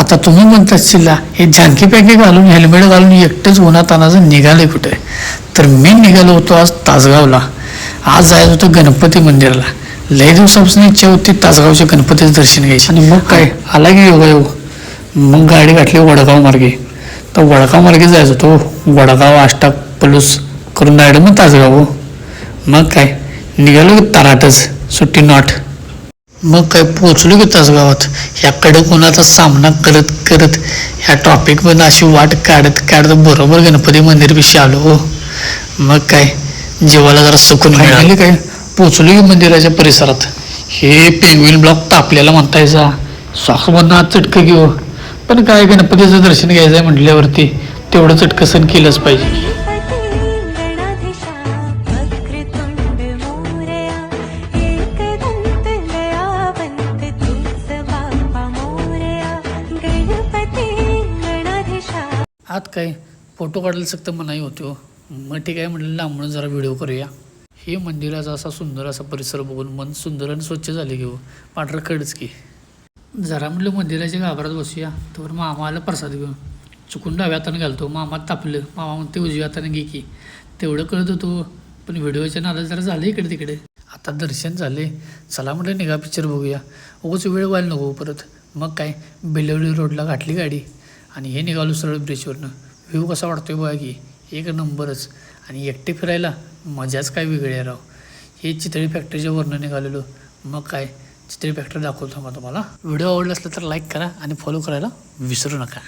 आता तुम्ही म्हणत असशीला हे झांकी पॅके घालून हेल्मेट घालून एकटंच उन्हात आणायचं निघालंय कुठे. तर मी निघालो होतो आज तासगावला. आज जायचं होतं गणपती मंदिराला. लय दिवसापासून इच्छा होती तासगावच्या गणपतीचं दर्शन घ्यायचं. आणि मग काय आला की योग मग गाडी घातली वडगाव मार्गे. तर वडगाव मार्गे जायचं होतो. वडगाव आष्टा पलूस करून जायचं मग तासगाव. मग काय निघालो की तराटच सुट्टी नॉट. मग काय पोचलो की तासगावात. ह्या कडक उन्हाचा सामना करत करत ह्या ट्रॉफिकमधून अशी वाट काढत काढत बरोबर गणपती मंदिरपाशी आलो हो. मग काय जीवाला जरा सुकून मिळाले. काय पोचलो की मंदिराच्या परिसरात. हे पेंग्विन ब्लॉक तापलेला म्हणतायचा सॉक्समधनं आज चटकं घेऊ. पण काय गणपतीचं दर्शन घ्यायचं आहे म्हटल्यावरती तेवढं चटकसन केलंच पाहिजे. आत काय फोटो काढायला सक्त मनाई होतो. मग ठीक आहे म्हटलं लांबून जरा व्हिडिओ करूया. हे मंदिराचा असा सुंदर असा परिसर बघून मन सुंदर आणि स्वच्छ झाले घेऊ. पांढरं खडच की जरा म्हटलं मंदिराच्या गाभारात बसूया. तर मामाला प्रसाद घेऊन चुकून डाव्या हाताने घालतो. मामा तापलं. मामा म्हणते उजव्या हाताने घे की. तेवढं कळत होतो. पण व्हिडिओच्या नादात जरा झालं इकडे तिकडे. आता दर्शन झाले. चला म्हटलं निघा पिक्चर बघूया. उगाच वेळ व्हायला नको परत. मग काय बेलवली रोडला घातली गाडी आणि हे निघालो सरळ ब्रिजवरनं. व्ह्यू कसा वाटतोय बघा की एक नंबरच. आणि एकटे फिरायला मजाच काय वेगळी आहे राव. हे चितळी फॅक्टरीच्या वरनं निघालेलो. मग काय चितळी फॅक्टरी दाखवतो मग तुम्हाला. व्हिडिओ आवडला असला तर लाईक करा आणि फॉलो करायला विसरू नका.